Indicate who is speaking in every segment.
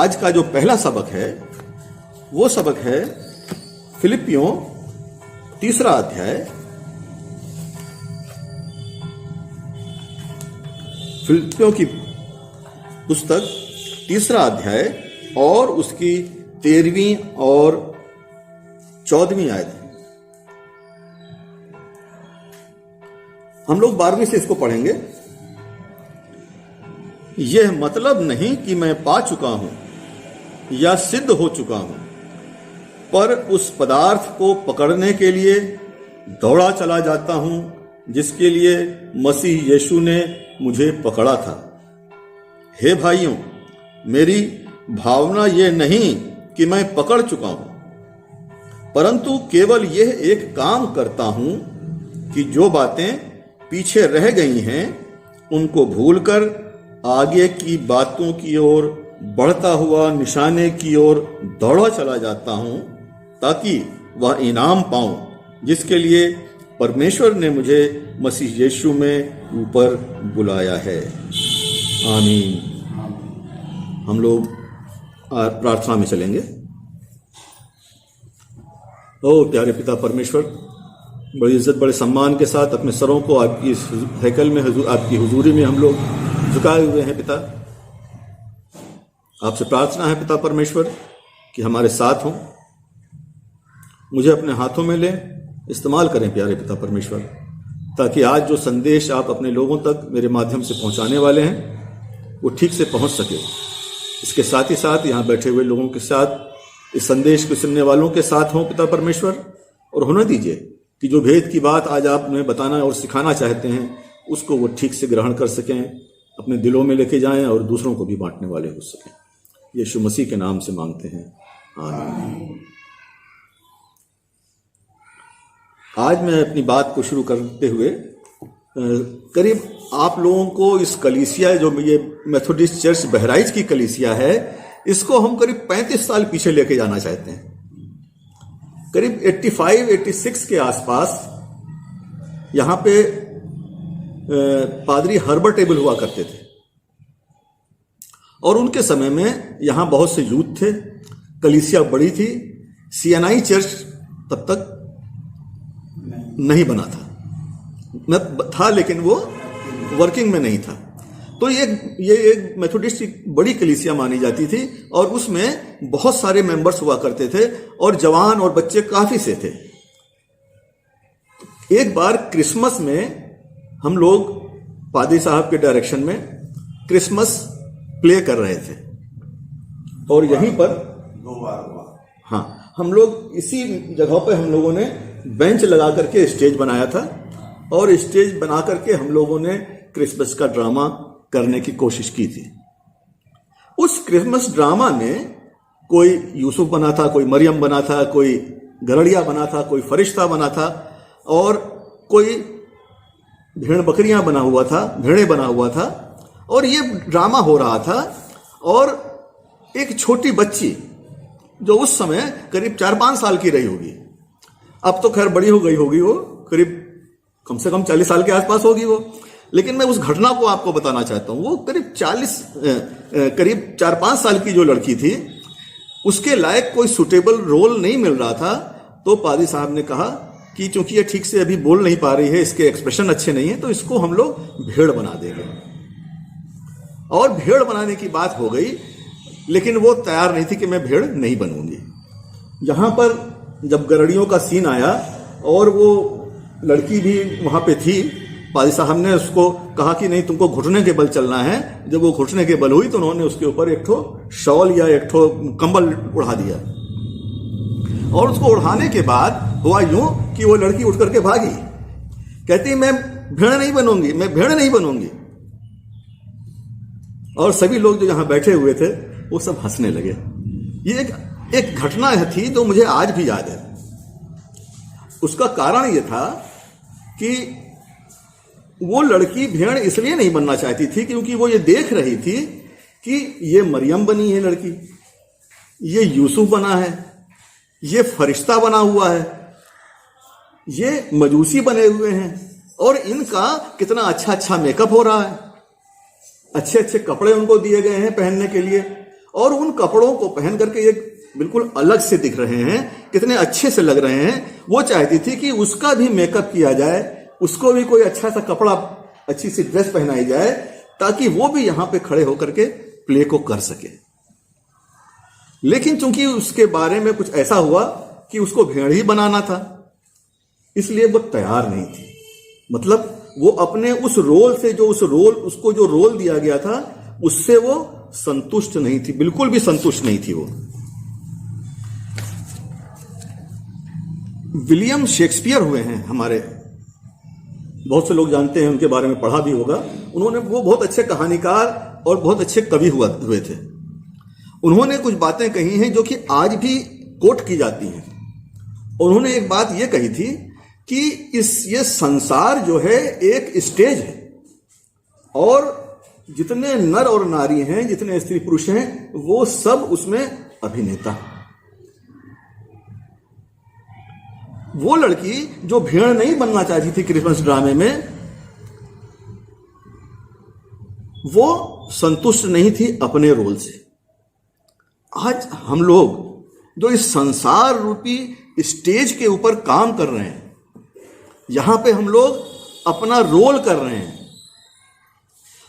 Speaker 1: आज का जो पहला सबक है वो सबक है फिलिपियों 3 अध्याय। फिलिपियों की पुस्तक 3 अध्याय और उसकी 13वीं और 14वीं आयत। हम लोग 12वीं से इसको पढ़ेंगे। यह मतलब नहीं कि मैं पा चुका हूं या सिद्ध हो चुका हूं, पर उस पदार्थ को पकड़ने के लिए दौड़ा चला जाता हूं जिसके लिए मसीह यीशु ने मुझे पकड़ा था। हे भाइयों, मेरी भावना यह नहीं कि मैं पकड़ चुका हूं, परंतु केवल यह एक काम करता हूं कि जो बातें पीछे रह गई हैं उनको भूलकर आगे की बातों की ओर बढ़ता हुआ निशाने की ओर दौड़ा चला जाता हूं, ताकि वह इनाम पाऊं जिसके लिए परमेश्वर ने मुझे मसीह यीशु में ऊपर बुलाया है। आमीन। हम लोग प्रार्थना में चलेंगे। ओ प्यारे पिता परमेश्वर, बड़ी इज्जत बड़े सम्मान के साथ अपने सरों को आपकी इस हैकल में आपकी हुजूरी में हम लोग झुकाए हुए हैं। पिता, आपसे प्रार्थना है पिता परमेश्वर कि हमारे साथ हों, मुझे अपने हाथों में लें, इस्तेमाल करें प्यारे पिता परमेश्वर, ताकि आज जो संदेश आप अपने लोगों तक मेरे माध्यम से पहुंचाने वाले हैं वो ठीक से पहुंच सके। इसके साथ ही साथ यहाँ बैठे हुए लोगों के साथ, इस संदेश को सुनने वालों के साथ हों पिता परमेश्वर, और होने दीजिए कि जो भेद की बात आज आप उन्हें बताना और सिखाना चाहते हैं उसको वो ठीक से ग्रहण कर सकें, अपने दिलों में लेके जाएं और दूसरों को भी बांटने वाले हो सकें। यीशु मसीह के नाम से मांगते हैं, आमीन। आज मैं अपनी बात को शुरू करते हुए करीब आप लोगों को इस कलीसिया, जो ये मेथोडिस्ट चर्च बहराइच की कलीसिया है, इसको हम करीब 35 साल पीछे लेके जाना चाहते हैं। करीब 85-86 के आसपास यहाँ पे पादरी हर्बर्ट एबल हुआ करते थे, और उनके समय में यहाँ बहुत से यूथ थे, कलीसिया बड़ी थी। सीएनआई चर्च तब तक नहीं बना था, लेकिन वो वर्किंग में नहीं था। तो ये एक मेथोडिस्ट की बड़ी कलीसिया मानी जाती थी, और उसमें बहुत सारे मेंबर्स हुआ करते थे, और जवान और बच्चे काफी से थे। एक बार क्रिसमस में हम लोग पादरी साहब के डायरेक्शन में क्रिसमस प्ले कर रहे थे, और यहीं पर
Speaker 2: 2 बार हुआ।
Speaker 1: हाँ, हम लोग इसी जगह पे हम लोगों ने बेंच लगा करके स्टेज बनाया था, और स्टेज बना करके हम लोगों ने क्रिसमस का ड्रामा करने की कोशिश की थी। उस क्रिसमस ड्रामा में कोई यूसुफ बना था, कोई मरियम बना था, कोई गरड़िया बना था, कोई फरिश्ता बना था, और कोई भेड़ बकरियां बना हुआ था, भेड़े बना हुआ था, और ये ड्रामा हो रहा था। और एक छोटी बच्ची जो उस समय करीब 4-5 साल की रही होगी, अब तो खैर बड़ी हो गई होगी, वो करीब कम से कम 40 साल के आसपास होगी वो, लेकिन मैं उस घटना को आपको बताना चाहता हूं। वो करीब 4-5 साल की जो लड़की थी, उसके लायक कोई सुटेबल रोल नहीं मिल रहा था। तो पादरी साहब ने कहा कि चूंकि ये ठीक से अभी बोल नहीं पा रही है, इसके एक्सप्रेशन अच्छे नहीं है, तो इसको हम लोग भेड़ बना देंगे। और भेड़ बनाने की बात हो गई, लेकिन वो तैयार नहीं थी कि मैं भेड़ नहीं बनूंगी। यहां पर जब गरड़ियों का सीन आया और वो लड़की भी वहां पे थी, पादरी साहब ने उसको कहा कि नहीं, तुमको घुटने के बल चलना है। जब वो घुटने के बल हुई तो उन्होंने उसके ऊपर एक ठो शॉल या एक ठो कंबल उड़ा दिया, और उसको उड़ाने के बाद हुआ यूं कि वो लड़की उठ करके भागी, कहती मैं भेड़ नहीं बनूंगी, मैं भेड़ नहीं बनूंगी। और सभी लोग जो यहां बैठे हुए थे वो सब हंसने लगे। ये एक घटना थी जो मुझे आज भी याद है। उसका कारण ये था कि वो लड़की भेड़ इसलिए नहीं बनना चाहती थी क्योंकि वो ये देख रही थी कि ये मरियम बनी है लड़की, ये यूसुफ बना है, ये फरिश्ता बना हुआ है, ये मजूसी बने हुए हैं, और इनका कितना अच्छा अच्छा मेकअप हो रहा है, अच्छे अच्छे कपड़े उनको दिए गए हैं पहनने के लिए, और उन कपड़ों को पहन करके एक बिल्कुल अलग से दिख रहे हैं, कितने अच्छे से लग रहे हैं। वो चाहती थी कि उसका भी मेकअप किया जाए, उसको भी कोई अच्छा सा कपड़ा, अच्छी सी ड्रेस पहनाई जाए, ताकि वो भी यहां पे खड़े होकर के प्ले को कर सके। लेकिन चूंकि उसके बारे में कुछ ऐसा हुआ कि उसको भेड़ ही बनाना था, इसलिए वो तैयार नहीं थी। मतलब वो अपने उस रोल से, उसको जो रोल दिया गया था, उससे वो संतुष्ट नहीं थी, बिल्कुल भी संतुष्ट नहीं थी वो। विलियम शेक्सपियर हुए हैं हमारे, बहुत से लोग जानते हैं, उनके बारे में पढ़ा भी होगा। वो बहुत अच्छे कहानीकार और बहुत अच्छे कवि हुए थे। उन्होंने कुछ बातें कही हैं जो कि आज भी कोट की जाती हैं। उन्होंने एक बात ये कही थी कि ये संसार जो है एक स्टेज है, और जितने नर और नारी हैं, जितने स्त्री पुरुष हैं, वो सब उसमें अभिनेता हैं। वो लड़की जो भेड़ नहीं बनना चाहती थी क्रिसमस ड्रामे में, वो संतुष्ट नहीं थी अपने रोल से। आज हम लोग जो इस संसार रूपी स्टेज के ऊपर काम कर रहे हैं, यहां पे हम लोग अपना रोल कर रहे हैं।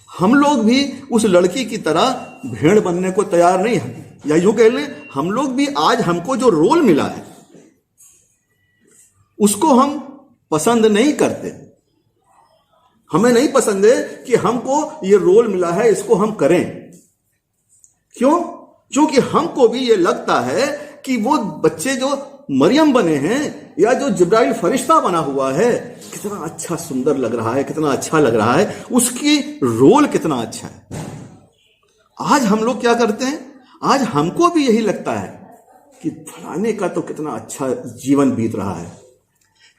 Speaker 1: हम लोग भी उस लड़की की तरह भेड़ बनने को तैयार नहीं हैं, या यूं कह लें, हम लोग भी आज हमको जो रोल मिला है उसको हम पसंद नहीं करते। हमें नहीं पसंद है कि हमको ये रोल मिला है, इसको हम करें। क्यों? क्योंकि हमको भी ये लगता है कि वो बच्चे जो मरियम बने हैं, या जो जिब्राइल फरिश्ता बना हुआ है, कितना अच्छा सुंदर लग रहा है, कितना अच्छा लग रहा है, उसकी रोल कितना अच्छा है। आज हम लोग क्या करते हैं? आज हमको भी यही लगता है कि फलाने का तो कितना अच्छा जीवन बीत रहा है,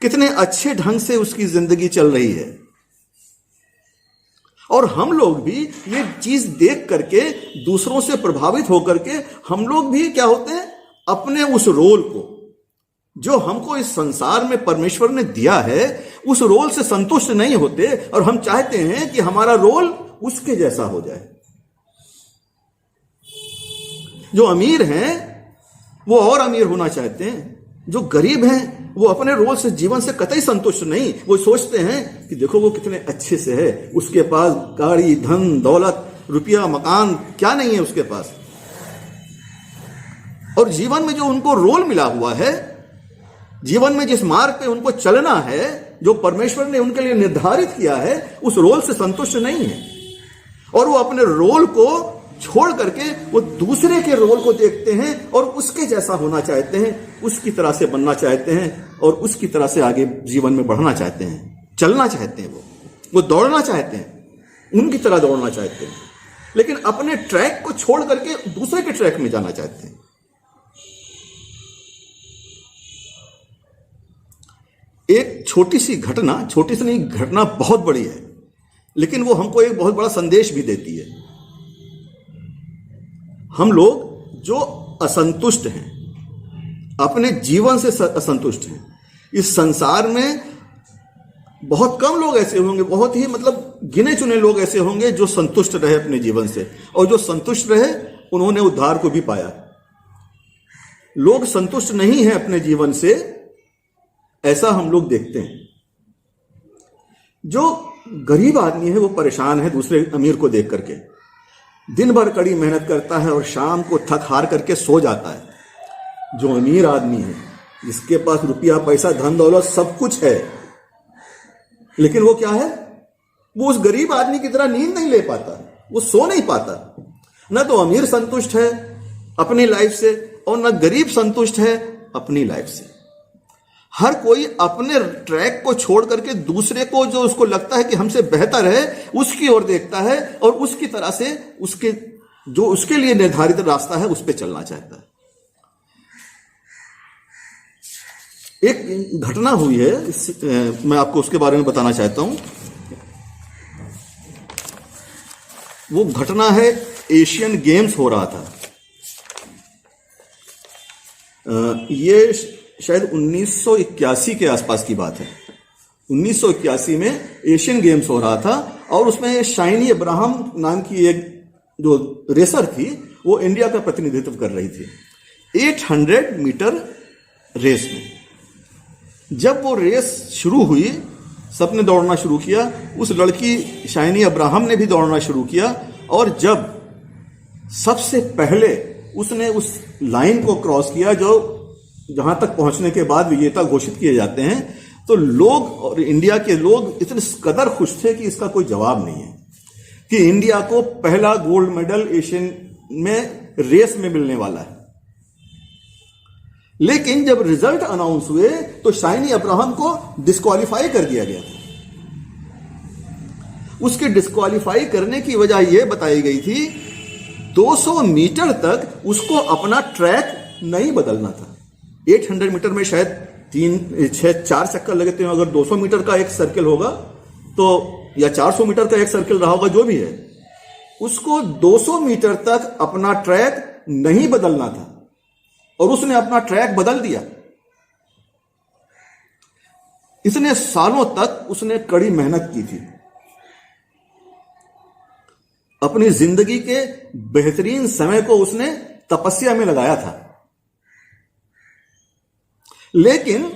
Speaker 1: कितने अच्छे ढंग से उसकी जिंदगी चल रही है। और हम लोग भी ये चीज देख करके, दूसरों से प्रभावित होकर के, हम लोग भी क्या होते हैं, अपने उस रोल को जो हमको इस संसार में परमेश्वर ने दिया है, उस रोल से संतुष्ट नहीं होते, और हम चाहते हैं कि हमारा रोल उसके जैसा हो जाए। जो अमीर हैं वो और अमीर होना चाहते हैं, जो गरीब हैं वो अपने रोल से, जीवन से कतई संतुष्ट नहीं। वो सोचते हैं कि देखो वो कितने अच्छे से है, उसके पास गाड़ी, धन, दौलत, रुपया, मकान, क्या नहीं है उसके पास। और जीवन में जो उनको रोल मिला हुआ है, जीवन में जिस मार्ग पे उनको चलना है, जो परमेश्वर ने उनके लिए निर्धारित किया है, उस रोल से संतुष्ट नहीं है। और वो अपने रोल को छोड़ करके वो दूसरे के रोल को देखते हैं और उसके जैसा होना चाहते हैं, उसकी तरह से बनना चाहते हैं, और उसकी तरह से आगे जीवन में बढ़ना चाहते हैं, चलना चाहते हैं। वो दौड़ना चाहते हैं, उनकी तरह दौड़ना चाहते हैं, लेकिन अपने ट्रैक को छोड़ करके दूसरे के ट्रैक में जाना चाहते हैं। एक छोटी सी नहीं, घटना बहुत बड़ी है, लेकिन वो हमको एक बहुत बड़ा संदेश भी देती है। हम लोग जो असंतुष्ट हैं, अपने जीवन से असंतुष्ट हैं, इस संसार में बहुत कम लोग ऐसे होंगे, बहुत ही मतलब गिने चुने लोग ऐसे होंगे जो संतुष्ट रहे अपने जीवन से, और जो संतुष्ट रहे उन्होंने उद्धार को भी पाया। लोग संतुष्ट नहीं हैं अपने जीवन से, ऐसा हम लोग देखते हैं। जो गरीब आदमी है वो परेशान है दूसरे अमीर को देख करके, दिन भर कड़ी मेहनत करता है और शाम को थक हार करके सो जाता है। जो अमीर आदमी है, जिसके पास रुपया, पैसा, धन दौलत सब कुछ है, लेकिन वो क्या है, वो उस गरीब आदमी की तरह नींद नहीं ले पाता, वो सो नहीं पाता। न तो अमीर संतुष्ट है अपनी लाइफ से, और न गरीब संतुष्ट है अपनी लाइफ से। हर कोई अपने ट्रैक को छोड़ करके दूसरे को, जो उसको लगता है कि हमसे बेहतर है, उसकी ओर देखता है, और उसकी तरह से जो उसके लिए निर्धारित रास्ता है उस पर चलना चाहता है। एक घटना हुई है, मैं आपको उसके बारे में बताना चाहता हूं। वो घटना है, एशियन गेम्स हो रहा था। ये शायद 1981 के आसपास की बात है। 1981 में एशियन गेम्स हो रहा था, और उसमें शाइनी अब्राहम नाम की एक जो रेसर थी, वो इंडिया का प्रतिनिधित्व कर रही थी 800 मीटर रेस में। जब वो रेस शुरू हुई, सबने दौड़ना शुरू किया, उस लड़की शाइनी अब्राहम ने भी दौड़ना शुरू किया, और जब सबसे पहले उसने उस लाइन को क्रॉस किया जो जहां तक पहुंचने के बाद विजेता घोषित किए जाते हैं, तो लोग और इंडिया के लोग इतने कदर खुश थे कि इसका कोई जवाब नहीं है कि इंडिया को पहला गोल्ड मेडल एशियन में रेस में मिलने वाला है। लेकिन जब रिजल्ट अनाउंस हुए तो शाइनी अब्राहम को डिस्क्वालीफाई कर दिया गया। उसके डिस्क्वालीफाई करने की वजह यह बताई गई थी 200 मीटर तक उसको अपना ट्रैक नहीं बदलना था। 800 मीटर में शायद 4 चक्कर लगते हैं, अगर 200 मीटर का एक सर्किल होगा तो, या 400 मीटर का एक सर्किल रहा होगा, जो भी है, उसको 200 मीटर तक अपना ट्रैक नहीं बदलना था और उसने अपना ट्रैक बदल दिया। इतने सालों तक उसने कड़ी मेहनत की थी, अपनी जिंदगी के बेहतरीन समय को उसने तपस्या में लगाया था, लेकिन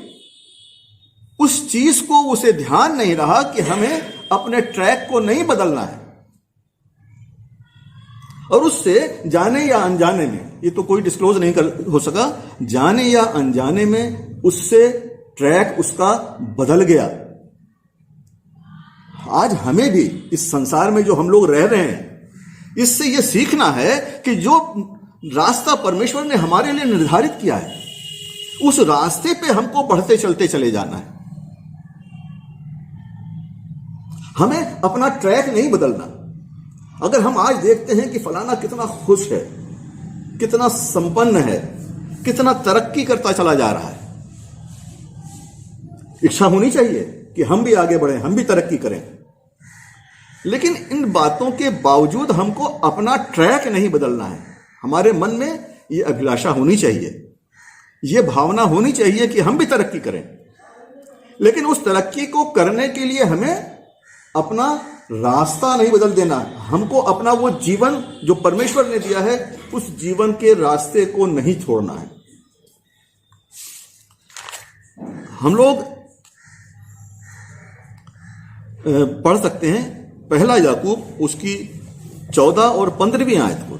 Speaker 1: उस चीज को उसे ध्यान नहीं रहा कि हमें अपने ट्रैक को नहीं बदलना है, और उससे जाने या अनजाने में, ये तो कोई डिस्क्लोज नहीं हो सका, जाने या अनजाने में उससे ट्रैक उसका बदल गया। आज हमें भी इस संसार में जो हम लोग रह रहे हैं, इससे यह सीखना है कि जो रास्ता परमेश्वर ने हमारे लिए निर्धारित किया है, उस रास्ते पे हमको बढ़ते चलते चले जाना है। हमें अपना ट्रैक नहीं बदलना। अगर हम आज देखते हैं कि फलाना कितना खुश है, कितना संपन्न है, कितना तरक्की करता चला जा रहा है, इच्छा होनी चाहिए कि हम भी आगे बढ़ें, हम भी तरक्की करें, लेकिन इन बातों के बावजूद हमको अपना ट्रैक नहीं बदलना है। हमारे मन में यह अभिलाषा होनी चाहिए, यह भावना होनी चाहिए कि हम भी तरक्की करें, लेकिन उस तरक्की को करने के लिए हमें अपना रास्ता नहीं बदल देना। हमको अपना वो जीवन जो परमेश्वर ने दिया है, उस जीवन के रास्ते को नहीं छोड़ना है। हम लोग पढ़ सकते हैं पहला याकूब उसकी 14 और 15वीं आयत को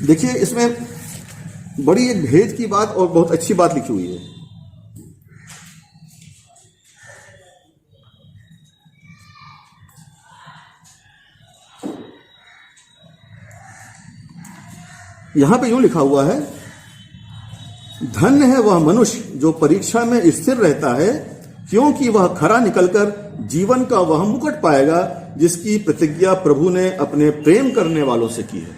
Speaker 1: देखिए। इसमें बड़ी एक भेद की बात और बहुत अच्छी बात लिखी हुई है। यहां पे यूं लिखा हुआ है, धन्य है वह मनुष्य जो परीक्षा में स्थिर रहता है, क्योंकि वह खरा निकलकर जीवन का वह मुकुट पाएगा जिसकी प्रतिज्ञा प्रभु ने अपने प्रेम करने वालों से की है।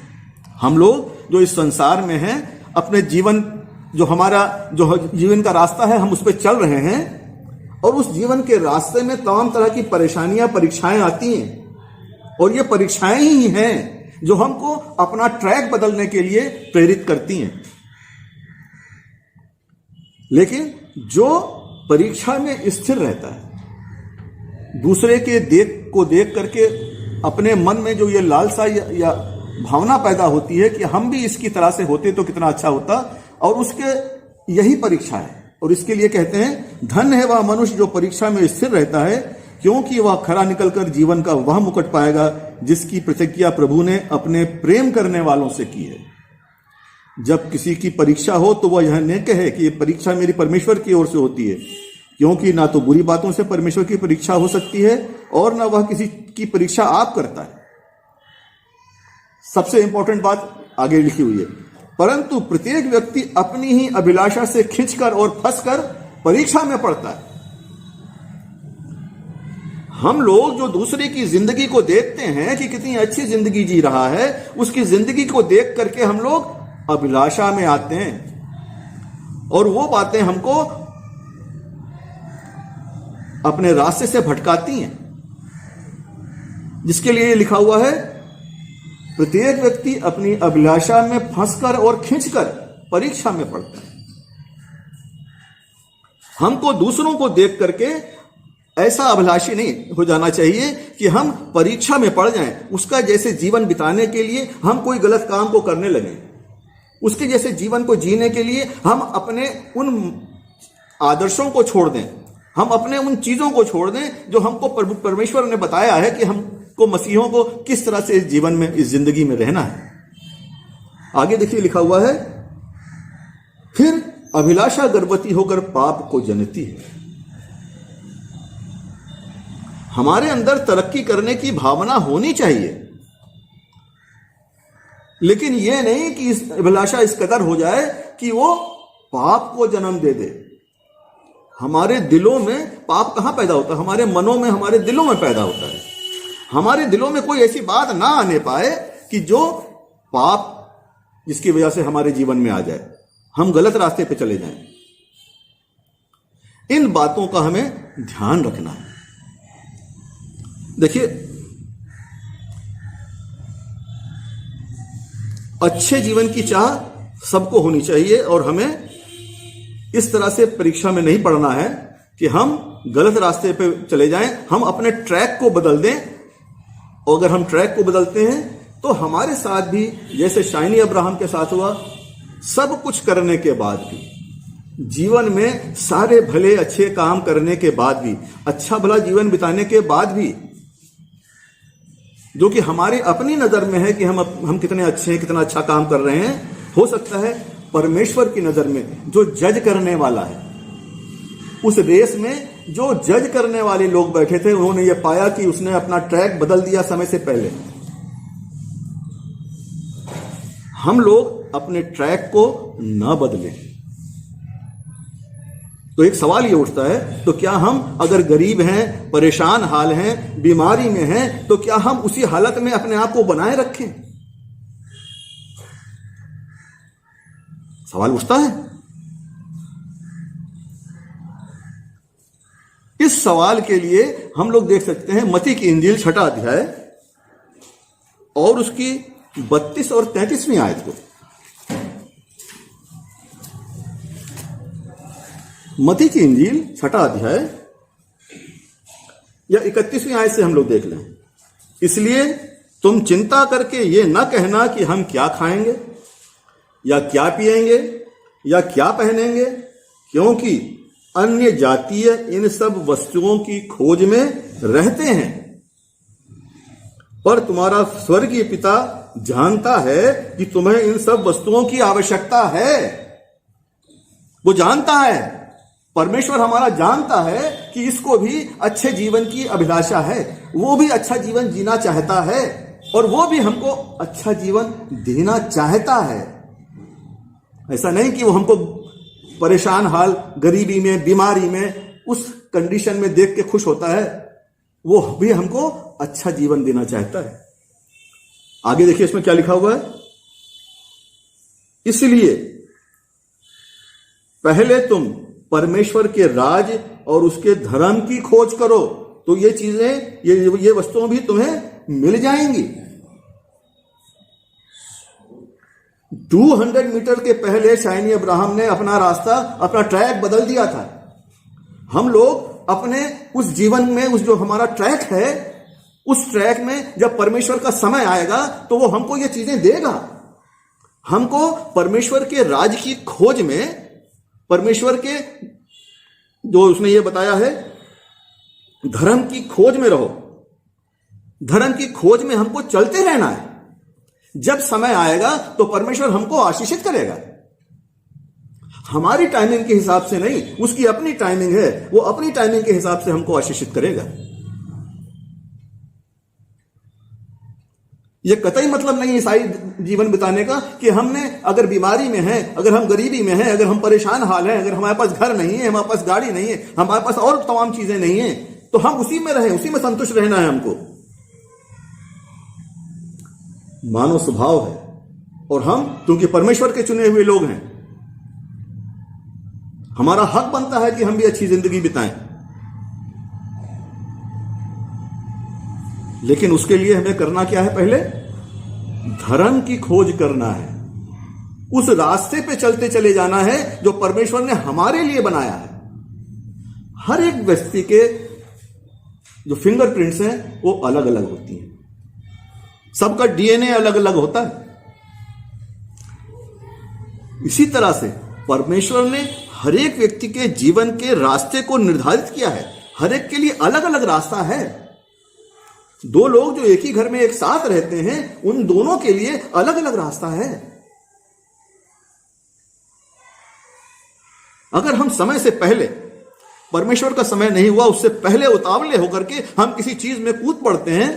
Speaker 1: हम लोग जो इस संसार में हैं, अपने जीवन जो हमारा जो जीवन का रास्ता है, हम उस पर चल रहे हैं, और उस जीवन के रास्ते में तमाम तरह की परेशानियां, परीक्षाएं आती हैं, और ये परीक्षाएं ही हैं जो हमको अपना ट्रैक बदलने के लिए प्रेरित करती हैं। लेकिन जो परीक्षा में स्थिर रहता है, दूसरे के देख करके अपने मन में जो ये लालसा या भावना पैदा होती है कि हम भी इसकी तरह से होते तो कितना अच्छा होता, और उसके यही परीक्षा है। और इसके लिए कहते हैं, धन्य है वह मनुष्य जो परीक्षा में स्थिर रहता है, क्योंकि वह खरा निकलकर जीवन का वह मुकुट पाएगा जिसकी प्रतिज्ञा प्रभु ने अपने प्रेम करने वालों से की है। जब किसी की परीक्षा हो तो वह यह न कहे कि ये परीक्षा मेरी परमेश्वर की ओर से होती है, क्योंकि ना तो बुरी बातों से परमेश्वर की परीक्षा हो सकती है और ना वह किसी की परीक्षा आप करता है। सबसे इंपॉर्टेंट बात आगे लिखी हुई है, परंतु प्रत्येक व्यक्ति अपनी ही अभिलाषा से खिंचकर और फंसकर परीक्षा में पड़ता है। हम लोग जो दूसरे की जिंदगी को देखते हैं कि कितनी अच्छी जिंदगी जी रहा है, उसकी जिंदगी को देख करके हम लोग अभिलाषा में आते हैं, और वो बातें हमको अपने रास्ते से भटकाती हैं, जिसके लिए लिखा हुआ है, प्रत्येक व्यक्ति अपनी अभिलाषा में फंसकर और खींचकर परीक्षा में पड़ता है। हमको दूसरों को देख करके ऐसा अभिलाषी नहीं हो जाना चाहिए कि हम परीक्षा में पड़ जाएं, उसका जैसे जीवन बिताने के लिए हम कोई गलत काम को करने लगें, उसके जैसे जीवन को जीने के लिए हम अपने उन आदर्शों को छोड़ दें, हम अपने उन चीजों को छोड़ दें जो हमको परमेश्वर ने बताया है कि हमको मसीहों को किस तरह से इस जीवन में, इस जिंदगी में रहना है। आगे देखिए लिखा हुआ है, फिर अभिलाषा गर्भवती होकर पाप को जनती है। हमारे अंदर तरक्की करने की भावना होनी चाहिए, लेकिन यह नहीं कि इस अभिलाषा इस कदर हो जाए कि वो पाप को जन्म दे दे। हमारे दिलों में पाप कहां पैदा होता है? हमारे मनों में, हमारे दिलों में पैदा होता है। हमारे दिलों में कोई ऐसी बात ना आने पाए कि जो पाप जिसकी वजह से हमारे जीवन में आ जाए, हम गलत रास्ते पे चले जाएं। इन बातों का हमें ध्यान रखना है। देखिए, अच्छे जीवन की चाह सबको होनी चाहिए और हमें इस तरह से परीक्षा में नहीं पड़ना है कि हम गलत रास्ते पे चले जाएं, हम अपने ट्रैक को बदल दें। और अगर हम ट्रैक को बदलते हैं तो हमारे साथ भी जैसे शाइनी अब्राहम के साथ हुआ, सब कुछ करने के बाद भी, जीवन में सारे भले अच्छे काम करने के बाद भी, अच्छा भला जीवन बिताने के बाद भी, जो कि हमारे अपनी नजर में है कि हम कितने अच्छे हैं, कितना अच्छा काम कर रहे हैं, हो सकता है परमेश्वर की नजर में जो जज करने वाला है, उस रेस में जो जज करने वाले लोग बैठे थे, उन्होंने ये पाया कि उसने अपना ट्रैक बदल दिया समय से पहले। हम लोग अपने ट्रैक को न बदलें। तो एक सवाल ये उठता है, तो क्या हम अगर गरीब हैं, परेशान हाल हैं, बीमारी में हैं, तो क्या हम उसी हालत में अपने आप को बनाए रखें? सवाल उठता है। इस सवाल के लिए हम लोग देख सकते हैं मत्ती की इंजील 6 अध्याय और उसकी 32 और 33वीं आयत को। मत्ती की इंजील 6 अध्याय या 31वीं आयत से हम लोग देख लें। इसलिए तुम चिंता करके ये न कहना कि हम क्या खाएंगे या क्या पिएंगे या क्या पहनेंगे, क्योंकि अन्य जातीय इन सब वस्तुओं की खोज में रहते हैं, पर तुम्हारा स्वर्गीय पिता जानता है कि तुम्हें इन सब वस्तुओं की आवश्यकता है। वो जानता है, परमेश्वर हमारा जानता है कि इसको भी अच्छे जीवन की अभिलाषा है, वो भी अच्छा जीवन जीना चाहता है और वो भी हमको अच्छा जीवन देना चाहता है। ऐसा नहीं कि वो हमको परेशान हाल, गरीबी में, बीमारी में, उस कंडीशन में देख के खुश होता है, वो भी हमको अच्छा जीवन देना चाहता है। आगे देखिए इसमें क्या लिखा हुआ है, इसलिए पहले तुम परमेश्वर के राज और उसके धर्म की खोज करो, तो ये चीजें, ये वस्तुएं भी तुम्हें मिल जाएंगी। 200 मीटर के पहले शाइनी अब्राहम ने अपना रास्ता, अपना ट्रैक बदल दिया था। हम लोग अपने उस जीवन में, उस जो हमारा ट्रैक है, उस ट्रैक में जब परमेश्वर का समय आएगा तो वो हमको ये चीजें देगा। हमको परमेश्वर के राज की खोज में, परमेश्वर के जो उसने ये बताया है, धर्म की खोज में रहो। धर्म की खोज में हमको चलते रहना है। जब समय आएगा तो परमेश्वर हमको आशीषित करेगा, हमारी टाइमिंग के हिसाब से नहीं, उसकी अपनी टाइमिंग है, वो अपनी टाइमिंग के हिसाब से हमको आशीषित करेगा। ये कतई मतलब नहीं ईसाई जीवन बिताने का कि हमने अगर बीमारी में है, अगर हम गरीबी में हैं, अगर हम परेशान हाल हैं, अगर हमारे पास घर नहीं है, हमारे पास गाड़ी नहीं है, हमारे पास और तमाम चीजें नहीं है, तो हम उसी में रहें, उसी में संतुष्ट रहना है हमको। मानव स्वभाव है और हम क्योंकि परमेश्वर के चुने हुए लोग हैं, हमारा हक बनता है कि हम भी अच्छी जिंदगी बिताएं। लेकिन उसके लिए हमें करना क्या है? पहले धर्म की खोज करना है, उस रास्ते पे चलते चले जाना है जो परमेश्वर ने हमारे लिए बनाया है। हर एक व्यक्ति के जो फिंगरप्रिंट्स हैं वो अलग अलग होती हैं, सबका डीएनए अलग अलग होता है। इसी तरह से परमेश्वर ने हर एक व्यक्ति के जीवन के रास्ते को निर्धारित किया है। हर एक के लिए अलग अलग रास्ता है। दो लोग जो एक ही घर में एक साथ रहते हैं, उन दोनों के लिए अलग अलग रास्ता है। अगर हम समय से पहले, परमेश्वर का समय नहीं हुआ उससे पहले उतावले होकर के हम किसी चीज में कूद पड़ते हैं,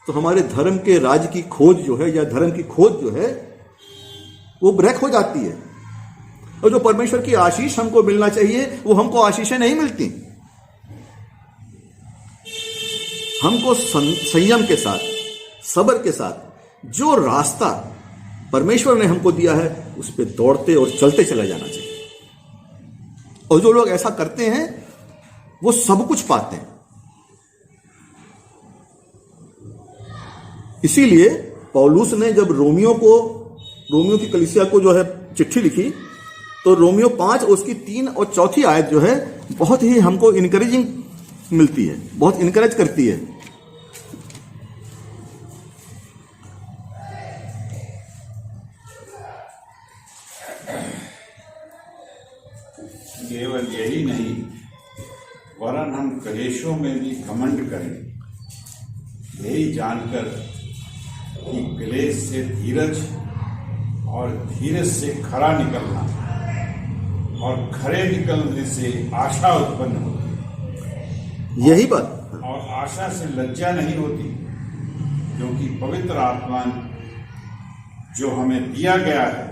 Speaker 1: तो हमारे धर्म के राज की खोज जो है, या धर्म की खोज जो है, वो ब्रेक हो जाती है। और जो परमेश्वर की आशीष हमको मिलना चाहिए, वो हमको आशीषें नहीं मिलती। हमको संयम के साथ, सब्र के साथ जो रास्ता परमेश्वर ने हमको दिया है, उस पर दौड़ते और चलते चला जाना चाहिए। और जो लोग ऐसा करते हैं, वो सब कुछ पाते हैं। इसीलिए पौलुस ने जब रोमियो की कलीसिया को जो है चिट्ठी लिखी, तो रोमियो 5 उसकी 3 और 4 आयत जो है बहुत ही हमको इनकरेजिंग मिलती है, बहुत इनकरेज करती है।
Speaker 2: केवल यही नहीं, वरन हम क्लेशों में भी घमंड करें, यही जानकर कि क्लेश से धीरज और धीरज से खरा निकलना और खरे निकलने से आशा उत्पन्न होती।
Speaker 1: यही बात।
Speaker 2: और आशा से लज्जा नहीं होती, क्योंकि पवित्र आत्मा जो हमें दिया गया है,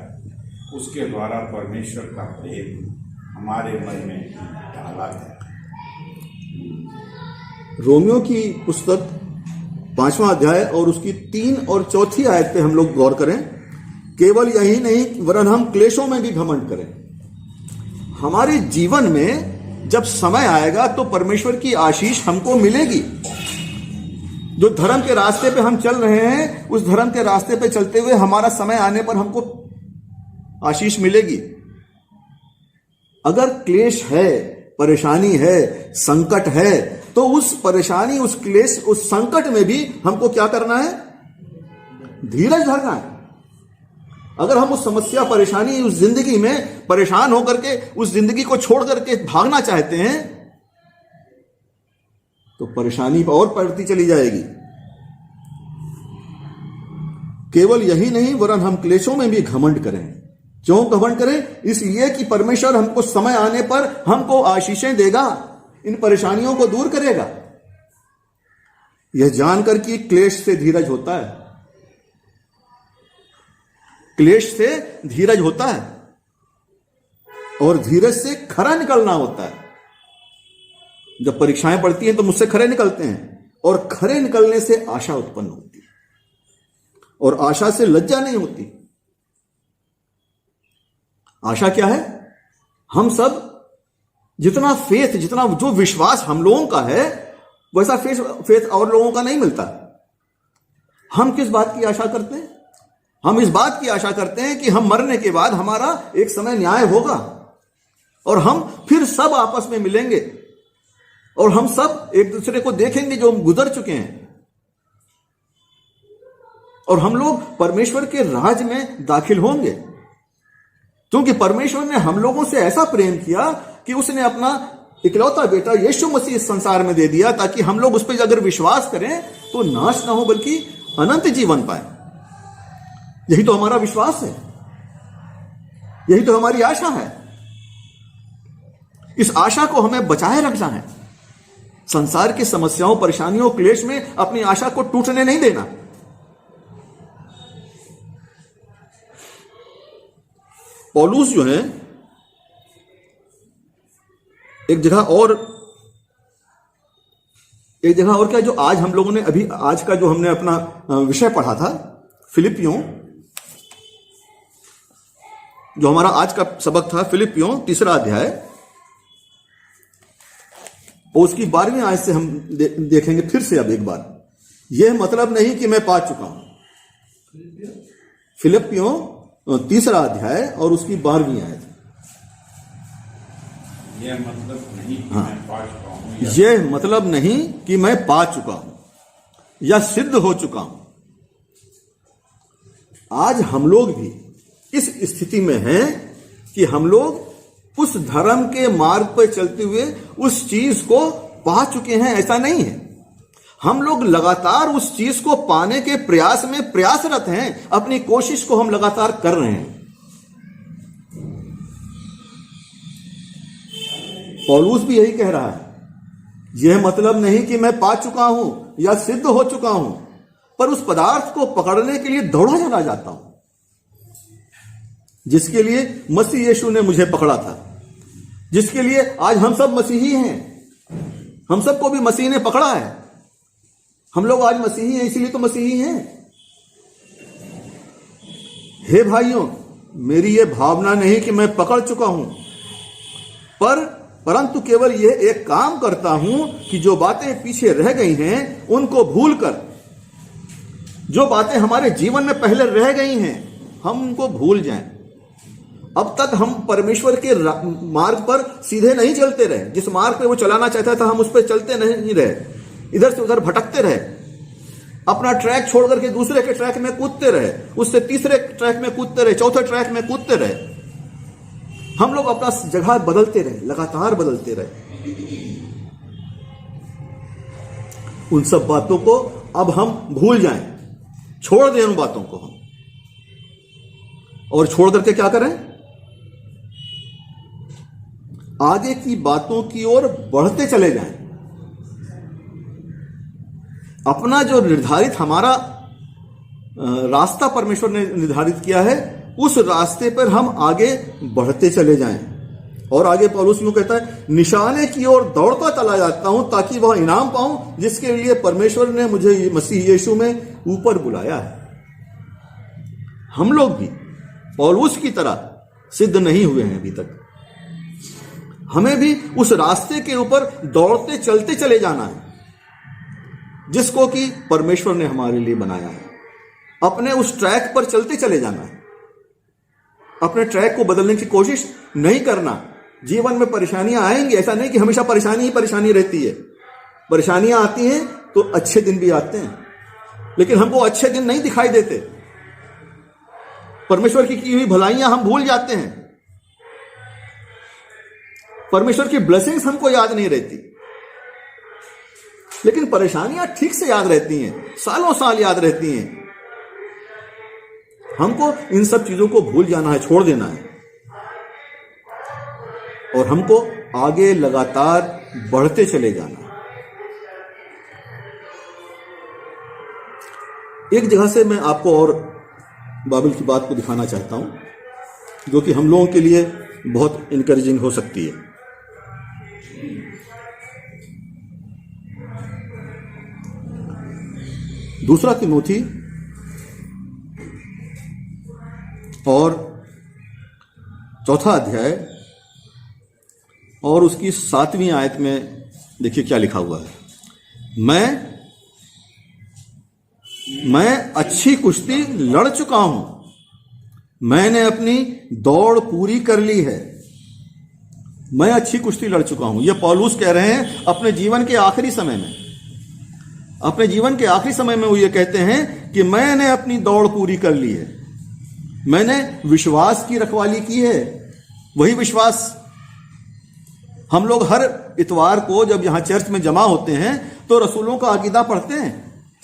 Speaker 2: उसके द्वारा परमेश्वर का प्रेम हमारे मन में डाला है।
Speaker 1: रोमियो की पुस्तक 5वां अध्याय और उसकी 3 और 4 आयत पे हम लोग गौर करें। केवल यही नहीं, वरन हम क्लेशों में भी घमंड करें। हमारे जीवन में जब समय आएगा तो परमेश्वर की आशीष हमको मिलेगी। जो धर्म के रास्ते पे हम चल रहे हैं, उस धर्म के रास्ते पे चलते हुए हमारा समय आने पर हमको आशीष मिलेगी। अगर क्लेश है, परेशानी है, संकट है, तो उस परेशानी, उस क्लेश, उस संकट में भी हमको क्या करना है? धीरज धरना है। अगर हम उस समस्या, परेशानी, उस जिंदगी में परेशान होकर के उस जिंदगी को छोड़ करके भागना चाहते हैं, तो परेशानी और बढ़ती चली जाएगी। केवल यही नहीं, वरन हम क्लेशों में भी घमंड करें। क्यों घमंड करें? इसलिए कि परमेश्वर हमको समय आने पर हमको आशीषें देगा, इन परेशानियों को दूर करेगा। यह जानकर कि क्लेश से धीरज होता है, क्लेश से धीरज होता है, और धीरज से खरा निकलना होता है। जब परीक्षाएं पड़ती हैं तो मुझसे खरे निकलते हैं, और खरे निकलने से आशा उत्पन्न होती है, और आशा से लज्जा नहीं होती। आशा क्या है? हम सब जितना फेथ, जितना जो विश्वास हम लोगों का है, वैसा फेथ और लोगों का नहीं मिलता। हम किस बात की आशा करते हैं? हम इस बात की आशा करते हैं कि हम मरने के बाद हमारा एक समय न्याय होगा, और हम फिर सब आपस में मिलेंगे, और हम सब एक दूसरे को देखेंगे जो हम गुजर चुके हैं, और हम लोग परमेश्वर के राज में दाखिल होंगे। क्योंकि परमेश्वर ने हम लोगों से ऐसा प्रेम किया कि उसने अपना इकलौता बेटा यीशु मसीह इस संसार में दे दिया, ताकि हम लोग उस पर अगर विश्वास करें तो नाश ना हो, बल्कि अनंत जीवन पाए। यही तो हमारा विश्वास है, यही तो हमारी आशा है। इस आशा को हमें बचाए रखना है। संसार की समस्याओं, परेशानियों, क्लेश में अपनी आशा को टूटने नहीं देना। पौलुस जो है एक जगह और क्या, जो आज हम लोगों ने अभी आज का जो हमने अपना विषय पढ़ा था, फिलिपियों, जो हमारा आज का सबक था, फिलिपियों 3 अध्याय, और उसकी 12वीं आयत से हम देखेंगे फिर से अब एक बार। यह मतलब नहीं कि मैं पा चुका हूं। फिलिपियों 3 अध्याय और उसकी 12वीं आयत।
Speaker 2: यह मतलब नहीं कि मैं पा चुका हूं,
Speaker 1: यह मतलब नहीं कि मैं पा चुका हूं या सिद्ध हो चुका हूं। आज हम लोग भी इस स्थिति में हैं कि हम लोग उस धर्म के मार्ग पर चलते हुए उस चीज को पा चुके हैं, ऐसा नहीं है। हम लोग लगातार उस चीज को पाने के प्रयास में प्रयासरत हैं, अपनी कोशिश को हम लगातार कर रहे हैं। पौलुस भी यही कह रहा है, यह मतलब नहीं कि मैं पा चुका हूं या सिद्ध हो चुका हूं, पर उस पदार्थ को पकड़ने के लिए दौड़ा चला जाता हूं जिसके लिए मसीह यीशु ने मुझे पकड़ा था, जिसके लिए आज हम सब मसीही हैं। हम सबको भी मसीह ने पकड़ा है। हम लोग आज मसीही हैं, इसीलिए तो मसीही हैं। हे भाइयों, मेरी यह भावना नहीं कि मैं पकड़ चुका हूं, परंतु केवल यह एक काम करता हूं कि जो बातें पीछे रह गई हैं उनको भूलकर, जो बातें हमारे जीवन में पहले रह गई हैं हम उनको भूल जाएं। अब तक हम परमेश्वर के मार्ग पर सीधे नहीं चलते रहे। जिस मार्ग पे वो चलाना चाहता था हम उस पर चलते नहीं रहे, इधर से उधर भटकते रहे, अपना ट्रैक छोड़ करके दूसरे के ट्रैक में कूदते रहे, उससे तीसरे ट्रैक में कूदते रहे, चौथे ट्रैक में कूदते रहे। हम लोग अपना जगह बदलते रहे, लगातार बदलते रहे। उन सब बातों को अब हम भूल जाएं, छोड़ दें उन बातों को हम, और छोड़ करके क्या करें? आगे की बातों की ओर बढ़ते चले जाएं। अपना जो निर्धारित हमारा रास्ता परमेश्वर ने निर्धारित किया है, उस रास्ते पर हम आगे बढ़ते चले जाएं। और आगे पौलुस यूं कहता है, निशाने की ओर दौड़ता चला जाता हूं ताकि वह इनाम पाऊं जिसके लिए परमेश्वर ने मुझे मसीह यीशु में ऊपर बुलाया है। हम लोग भी पौलुस की तरह सिद्ध नहीं हुए हैं अभी तक। हमें भी उस रास्ते के ऊपर दौड़ते चलते चले जाना है जिसको कि परमेश्वर ने हमारे लिए बनाया है। अपने उस ट्रैक पर चलते चले जाना है, अपने ट्रैक को बदलने की कोशिश नहीं करना। जीवन में परेशानियां आएंगी, ऐसा नहीं कि हमेशा परेशानी ही परेशानी रहती है। परेशानियां आती हैं तो अच्छे दिन भी आते हैं, लेकिन हमको अच्छे दिन नहीं दिखाई देते। परमेश्वर की हुई भलाइयां हम भूल जाते हैं, परमेश्वर की ब्लेसिंग्स हमको याद नहीं रहती, लेकिन परेशानियां ठीक से याद रहती हैं, सालों साल याद रहती हैं। हमको इन सब चीजों को भूल जाना है, छोड़ देना है, और हमको आगे लगातार बढ़ते चले जाना है। एक जगह से मैं आपको और बाइबल की बात को दिखाना चाहता हूं जो कि हम लोगों के लिए बहुत इनकरेजिंग हो सकती है। दूसरा तीमुथी और चौथा अध्याय और उसकी 7वीं आयत में देखिए क्या लिखा हुआ है। मैं अच्छी कुश्ती लड़ चुका हूं, मैंने अपनी दौड़ पूरी कर ली है। मैं अच्छी कुश्ती लड़ चुका हूं, यह पौलुस कह रहे हैं अपने जीवन के आखिरी समय में। अपने जीवन के आखिरी समय में वो ये कहते हैं कि मैंने अपनी दौड़ पूरी कर ली है, मैंने विश्वास की रखवाली की है। वही विश्वास हम लोग हर इतवार को जब यहां चर्च में जमा होते हैं तो रसूलों का अकीदा पढ़ते हैं,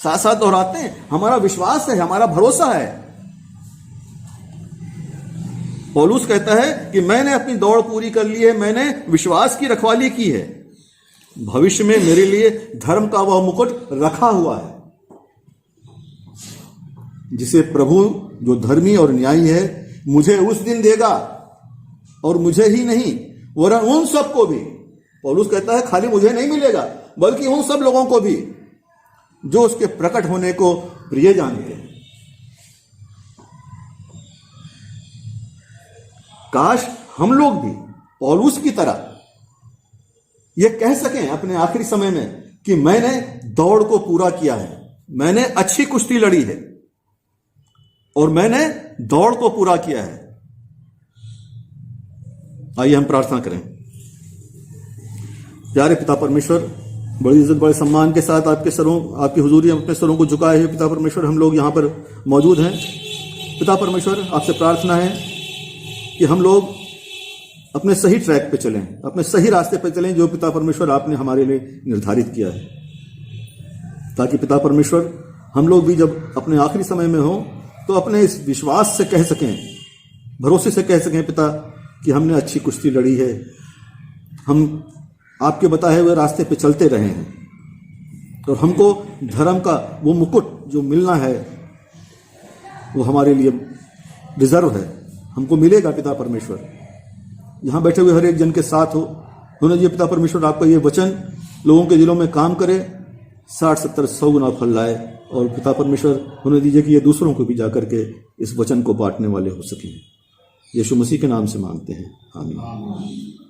Speaker 1: साथ साथ दोहराते हैं। हमारा विश्वास है, हमारा भरोसा है। पौलुस कहता है कि मैंने अपनी दौड़ पूरी कर ली है, मैंने विश्वास की रखवाली की है। भविष्य में मेरे लिए धर्म का वह मुकुट रखा हुआ है जिसे प्रभु जो धर्मी और न्यायी है मुझे उस दिन देगा, और मुझे ही नहीं वरन उन सबको भी। पौलुस कहता है खाली मुझे नहीं मिलेगा बल्कि उन सब लोगों को भी जो उसके प्रकट होने को प्रिय जानते हैं। काश हम लोग भी पौलुस की तरह यह कह सकें अपने आखिरी समय में कि मैंने दौड़ को पूरा किया है, मैंने अच्छी कुश्ती लड़ी है और मैंने दौड़ को पूरा किया है। आइए हम प्रार्थना करें। प्यारे पिता परमेश्वर, बड़ी इज्जत बड़े सम्मान के साथ आपकी हुजूरी हम अपने सरों को झुकाए हुए पिता परमेश्वर हम लोग यहाँ पर मौजूद हैं। पिता परमेश्वर, आपसे प्रार्थना है कि हम लोग अपने सही ट्रैक पे चलें, अपने सही रास्ते पे चलें जो पिता परमेश्वर आपने हमारे लिए निर्धारित किया है, ताकि पिता परमेश्वर हम लोग भी जब अपने आखिरी समय में हों तो अपने इस विश्वास से कह सकें, भरोसे से कह सकें पिता कि हमने अच्छी कुश्ती लड़ी है, हम आपके बताए हुए रास्ते पे चलते रहे हैं और हमको धर्म का वो मुकुट जो मिलना है वो हमारे लिए रिजर्व है, हमको मिलेगा पिता परमेश्वर। यहाँ बैठे हुए हर एक जन के साथ हो, होने दीजिए पिता परमेश्वर आपका ये वचन लोगों के दिलों में काम करे, 60, 70, 100 गुना फल लाए, और पिता परमेश्वर होने दीजिए कि ये दूसरों को भी जाकर के इस वचन को बांटने वाले हो सकें। यीशु मसीह के नाम से मांगते हैं, आमीन।